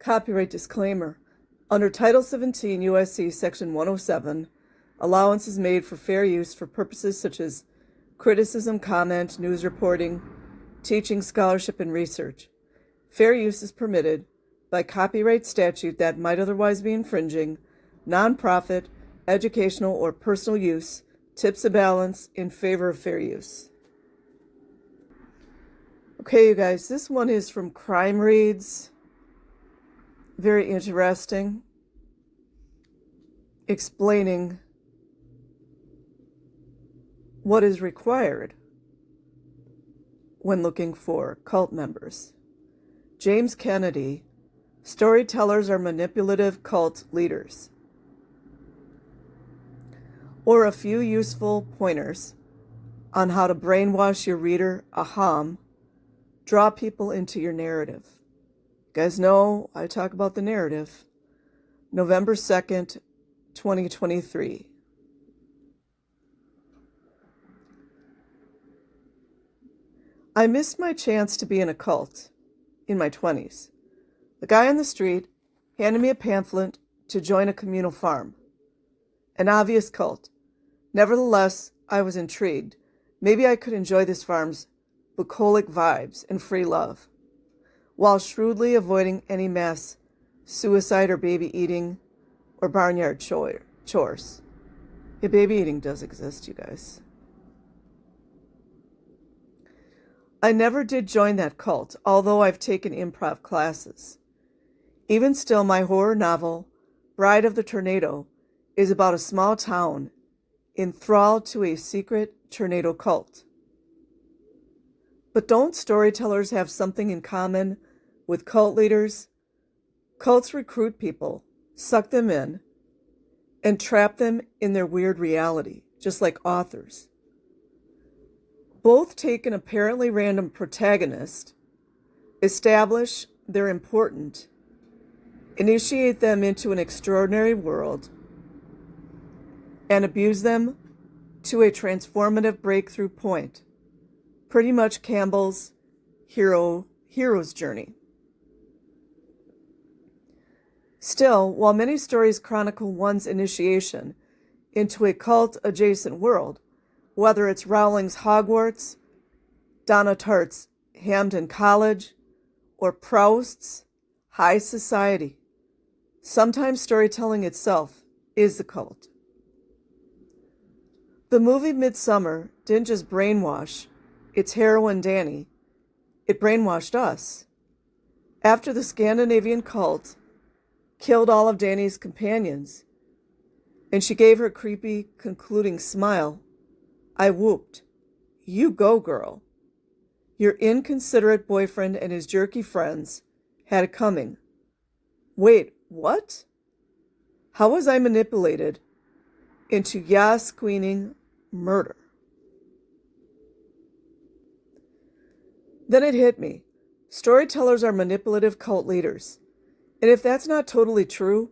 Copyright disclaimer. Under Title 17 U.S.C. Section 107, allowance is made for fair use for purposes such as criticism, comment, news reporting, teaching, scholarship, and research. Fair use is permitted by copyright statute that might otherwise be infringing. Nonprofit, educational, or personal use tips a balance in favor of fair use. Okay, you guys, this one is from Crime Reads. Very interesting. Explaining what is required when looking for cult members. James Kennedy, Storytellers are manipulative cult leaders. Or a few useful pointers on how to brainwash your reader, draw people into your narrative. You guys know I talk about the narrative. November 2nd, 2023. I missed my chance to be in a cult in my 20s. The guy on the street handed me a pamphlet to join a communal farm. An obvious cult. Nevertheless, I was intrigued. Maybe I could enjoy this farm's bucolic vibes and free love, while shrewdly avoiding any mass suicide or baby eating or barnyard chores. Yeah, baby eating does exist, you guys. I never did join that cult, although I've taken improv classes. Even still, my horror novel, Bride of the Tornado, is about a small town enthralled to a secret tornado cult. But don't storytellers have something in common with cult leaders? Cults recruit people, suck them in, and trap them in their weird reality, just like authors. Both take an apparently random protagonist, establish they're important, initiate them into an extraordinary world, and abuse them to a transformative breakthrough point. Pretty much Campbell's hero's journey. Still, while many stories chronicle one's initiation into a cult-adjacent world, whether it's Rowling's Hogwarts, Donna Tartt's Hampden College, or Proust's High Society, sometimes storytelling itself is the cult. The movie Midsummer didn't just brainwash its heroine Dani, it brainwashed us. After the Scandinavian cult killed all of Dani's companions, and she gave her creepy concluding smile, I whooped. You go, girl. Your inconsiderate boyfriend and his jerky friends had it coming. Wait, what? How was I manipulated into yas-queening murder? Then it hit me. Storytellers are manipulative cult leaders. And if that's not totally true,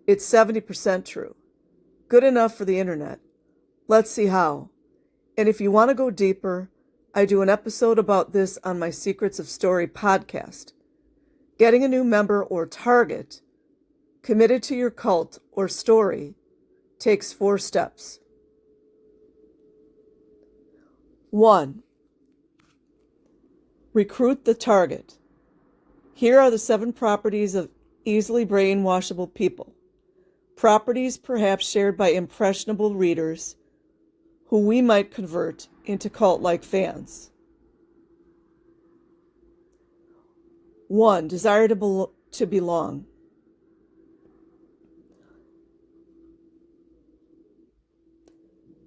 it's 70% true. Good enough for the internet. Let's see how. And if you want to go deeper, I do an episode about this on my Secrets of Story podcast. Getting a new member or target committed to your cult or story takes 4 steps. 1. Recruit the target. Here are the 7 properties of easily brainwashable people. Properties perhaps shared by impressionable readers who we might convert into cult-like fans. 1. Desire to belong.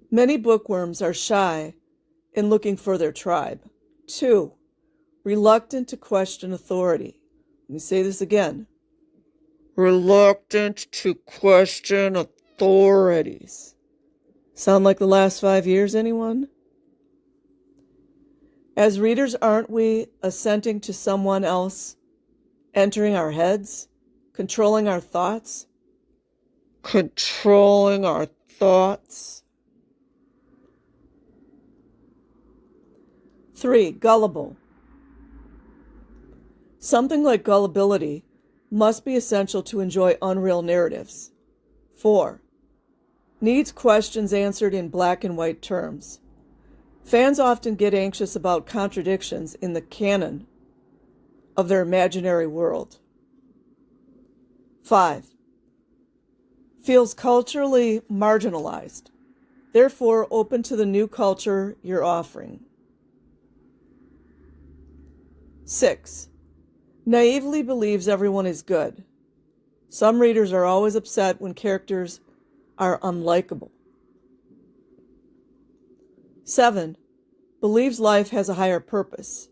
Many bookworms are shy in looking for their tribe. 2. Reluctant to question authority. Let me say this again. Reluctant to question authorities. Sound like the last 5 years, anyone? As readers, aren't we assenting to someone else entering our heads, controlling our thoughts? Controlling our thoughts. 3. Gullible. Something like gullibility must be essential to enjoy unreal narratives. 4. Needs questions answered in black and white terms. Fans often get anxious about contradictions in the canon of their imaginary world. 5. Feels culturally marginalized, therefore open to the new culture you're offering. 6. Naively believes everyone is good. Some readers are always upset when characters are unlikable. 7. Believes life has a higher purpose.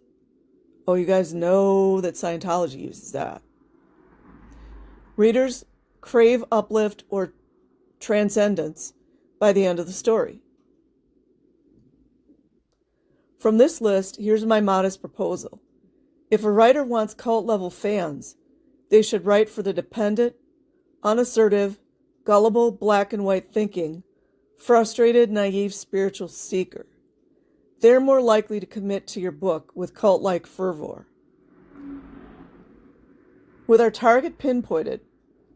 Oh, you guys know that Scientology uses that. Readers crave uplift or transcendence by the end of the story. From this list, here's my modest proposal. If a writer wants cult-level fans, they should write for the dependent, unassertive, gullible, black and white thinking, frustrated, naive spiritual seeker. They're more likely to commit to your book with cult-like fervor. With our target pinpointed,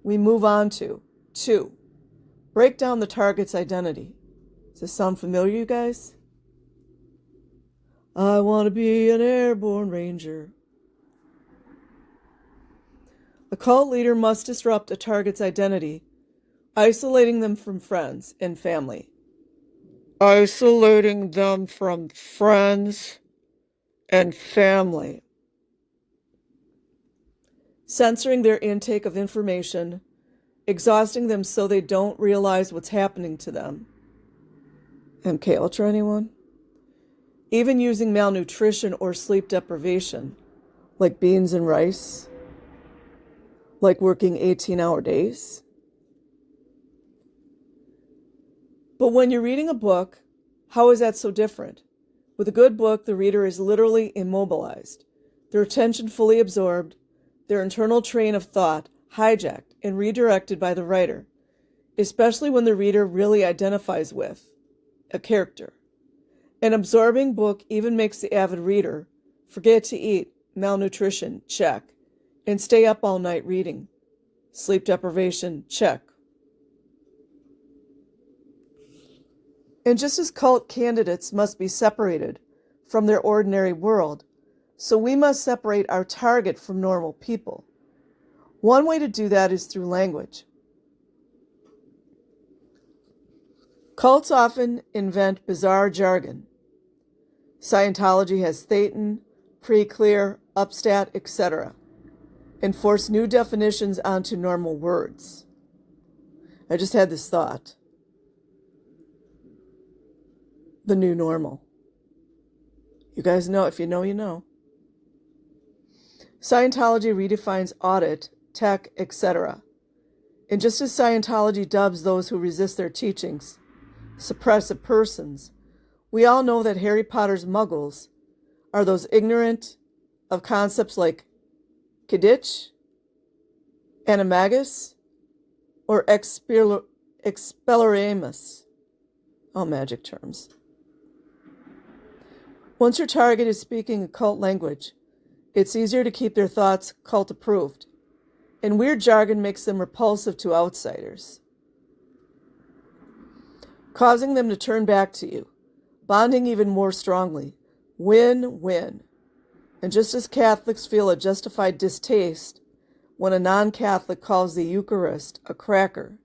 we move on to 2. Break down the target's identity. Does this sound familiar, you guys? I want to be an airborne ranger. A cult leader must disrupt a target's identity, isolating them from friends and family. Isolating them from friends and family. Censoring their intake of information, exhausting them so they don't realize what's happening to them. MK Ultra, anyone? Even using malnutrition or sleep deprivation, like beans and rice, like working 18-hour days. But when you're reading a book, how is that so different? With a good book, the reader is literally immobilized, their attention fully absorbed, their internal train of thought hijacked and redirected by the writer, especially when the reader really identifies with a character. An absorbing book even makes the avid reader forget to eat, malnutrition, check, and stay up all night reading. Sleep deprivation, check. And just as cult candidates must be separated from their ordinary world, so we must separate our target from normal people. One way to do that is through language. Cults often invent bizarre jargon. Scientology has Thetan, pre-clear, upstat, etc., and force new definitions onto normal words. I just had this thought. The new normal. You guys know, if you know, you know. Scientology redefines audit, tech, etc. And just as Scientology dubs those who resist their teachings suppressive persons, we all know that Harry Potter's muggles are those ignorant of concepts like Quidditch, Animagus, or Expelliarmus. All magic terms. Once your target is speaking a cult language, it's easier to keep their thoughts cult-approved, and weird jargon makes them repulsive to outsiders, causing them to turn back to you, bonding even more strongly. Win-win. And just as Catholics feel a justified distaste when a non-Catholic calls the Eucharist a cracker,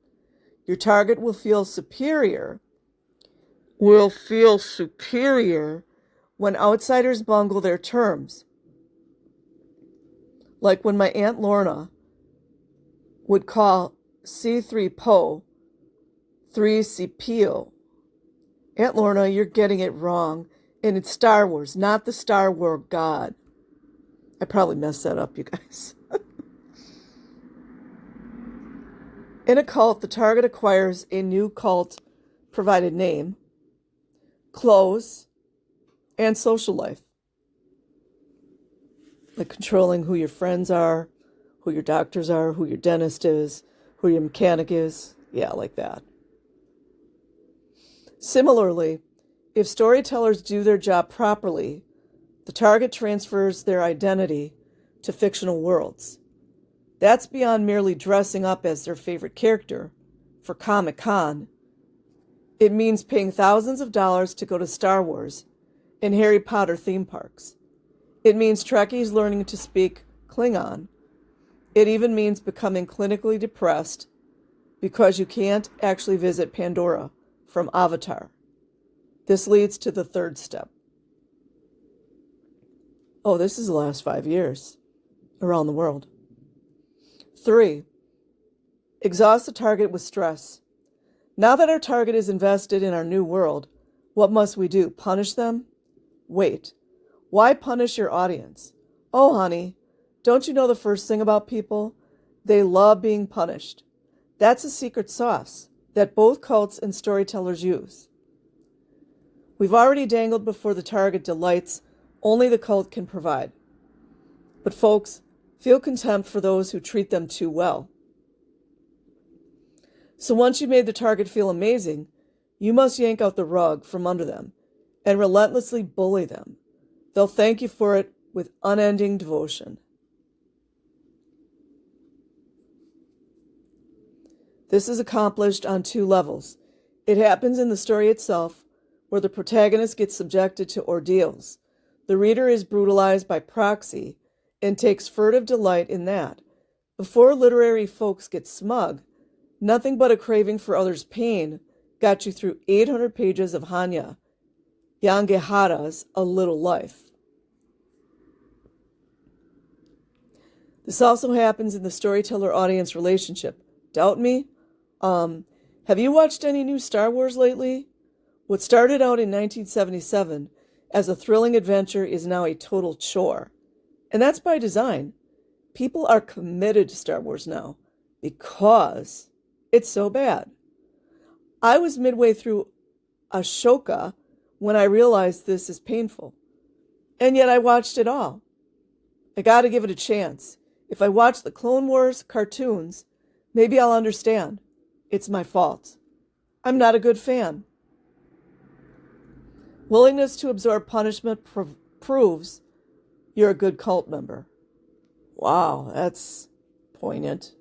your target will feel superior when outsiders bungle their terms. Like when my Aunt Lorna would call C3PO 3CPO. Aunt Lorna, you're getting it wrong, and it's Star Wars, not the Star Wars God. I probably messed that up, you guys. In a cult, the target acquires a new cult-provided name, clothes, and social life. Like controlling who your friends are, who your doctors are, who your dentist is, who your mechanic is. Yeah, like that. Similarly, if storytellers do their job properly, the target transfers their identity to fictional worlds. That's beyond merely dressing up as their favorite character for Comic-Con. It means paying thousands of dollars to go to Star Wars and Harry Potter theme parks. It means Trekkies learning to speak Klingon. It even means becoming clinically depressed because you can't actually visit Pandora from Avatar. This leads to the third step. Oh, this is the last 5 years around the world. 3. Exhaust the target with stress. Now that our target is invested in our new world, what must we do? Punish them? Wait. Why punish your audience? Oh, honey, don't you know the first thing about people? They love being punished. That's a secret sauce that both cults and storytellers use. We've already dangled before the target delights only the cult can provide. But folks, feel contempt for those who treat them too well. So once you made the target feel amazing, you must yank out the rug from under them and relentlessly bully them. They'll thank you for it with unending devotion. This is accomplished on 2 levels. It happens in the story itself, where the protagonist gets subjected to ordeals. The reader is brutalized by proxy and takes furtive delight in that. Before literary folks get smug, nothing but a craving for others' pain got you through 800 pages of Hanya Yangihara's A Little Life. This also happens in the storyteller-audience relationship. Doubt me? Have you watched any new Star Wars lately? What started out in 1977 as a thrilling adventure is now a total chore. And that's by design. People are committed to Star Wars now because it's so bad. I was midway through Ashoka when I realized this is painful. And yet I watched it all. I gotta give it a chance. If I watch the Clone Wars cartoons, maybe I'll understand. It's my fault. I'm not a good fan. Willingness to absorb punishment proves you're a good cult member. Wow, that's poignant.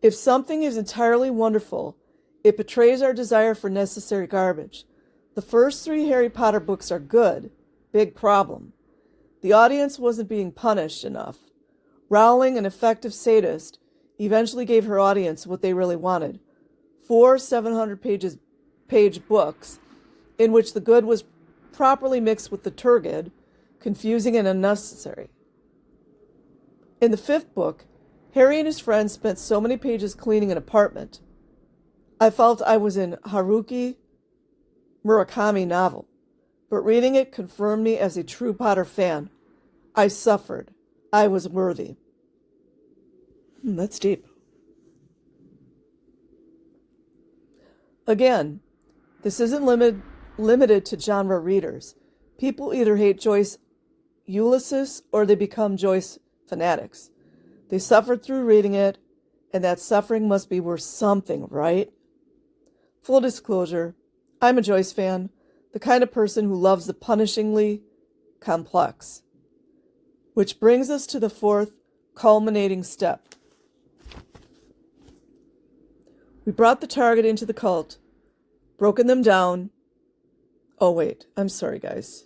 If something is entirely wonderful, it betrays our desire for necessary garbage. The first 3 Harry Potter books are good. Big problem. The audience wasn't being punished enough. Rowling, an effective sadist, eventually gave her audience what they really wanted. 4 700-page books in which the good was properly mixed with the turgid, confusing and unnecessary. In the 5th book, Harry and his friends spent so many pages cleaning an apartment. I felt I was in Haruki Murakami novel, but reading it confirmed me as a true Potter fan. I suffered. I was worthy. That's deep. Again, this isn't limited to genre readers. People either hate Joyce Ulysses or they become Joyce fanatics. They suffered through reading it, and that suffering must be worth something, right? Full disclosure, I'm a Joyce fan, the kind of person who loves the punishingly complex. Which brings us to the 4th, culminating step. We brought the target into the cult, broken them down. Oh wait, I'm sorry guys.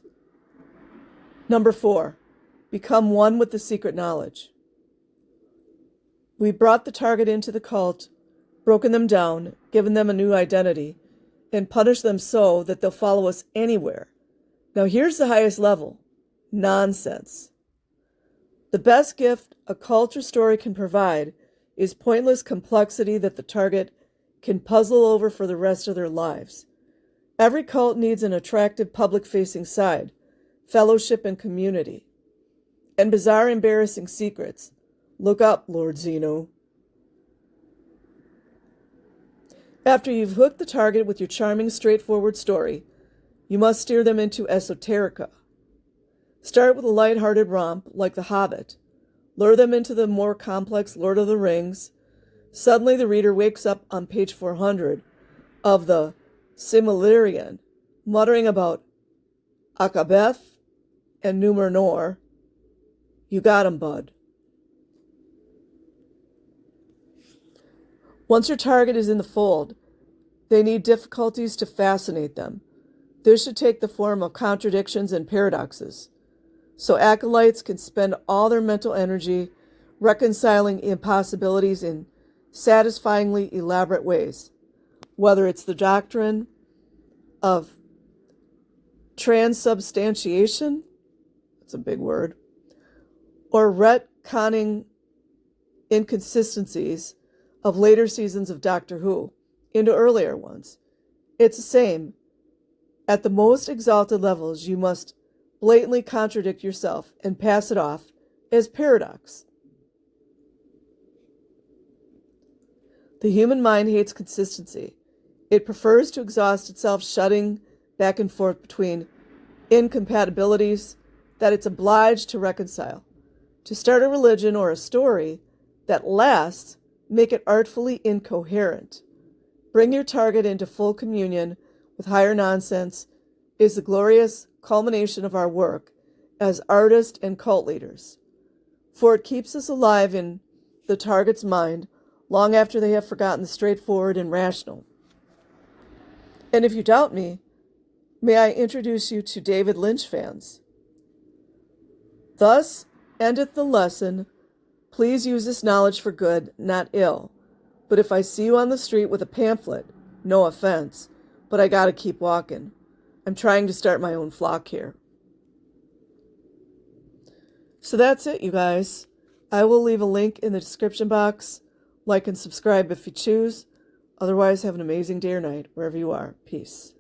Number 4, become one with the secret knowledge. We brought the target into the cult, broken them down, given them a new identity, and punished them so that they'll follow us anywhere. Now here's the highest level. Nonsense. The best gift a culture story can provide is pointless complexity that the target can puzzle over for the rest of their lives. Every cult needs an attractive public-facing side, fellowship and community, and bizarre, embarrassing secrets. Look up, Lord Zeno. After you've hooked the target with your charming, straightforward story, you must steer them into esoterica. Start with a light-hearted romp like The Hobbit. Lure them into the more complex Lord of the Rings. Suddenly the reader wakes up on page 400 of the Silmarillion, muttering about Akabeth and Númenor. You got 'em, bud. Once your target is in the fold, they need difficulties to fascinate them. This should take the form of contradictions and paradoxes, so acolytes can spend all their mental energy reconciling impossibilities in satisfyingly elaborate ways, whether it's the doctrine of transubstantiation, that's a big word, or retconning inconsistencies of later seasons of Doctor Who into earlier ones. It's the same. At the most exalted levels, you must blatantly contradict yourself and pass it off as paradox. The human mind hates consistency. It prefers to exhaust itself shutting back and forth between incompatibilities that it's obliged to reconcile. To start a religion or a story that lasts, make it artfully incoherent. Bring your target into full communion with higher nonsense is the glorious culmination of our work as artists and cult leaders, for it keeps us alive in the target's mind long after they have forgotten the straightforward and rational. And if you doubt me, may I introduce you to David Lynch fans. Thus endeth the lesson. Please use this knowledge for good, not ill. But if I see you on the street with a pamphlet, no offense, but I gotta keep walking. I'm trying to start my own flock here. So that's it, you guys. I will leave a link in the description box. Like and subscribe if you choose. Otherwise, have an amazing day or night, wherever you are. Peace.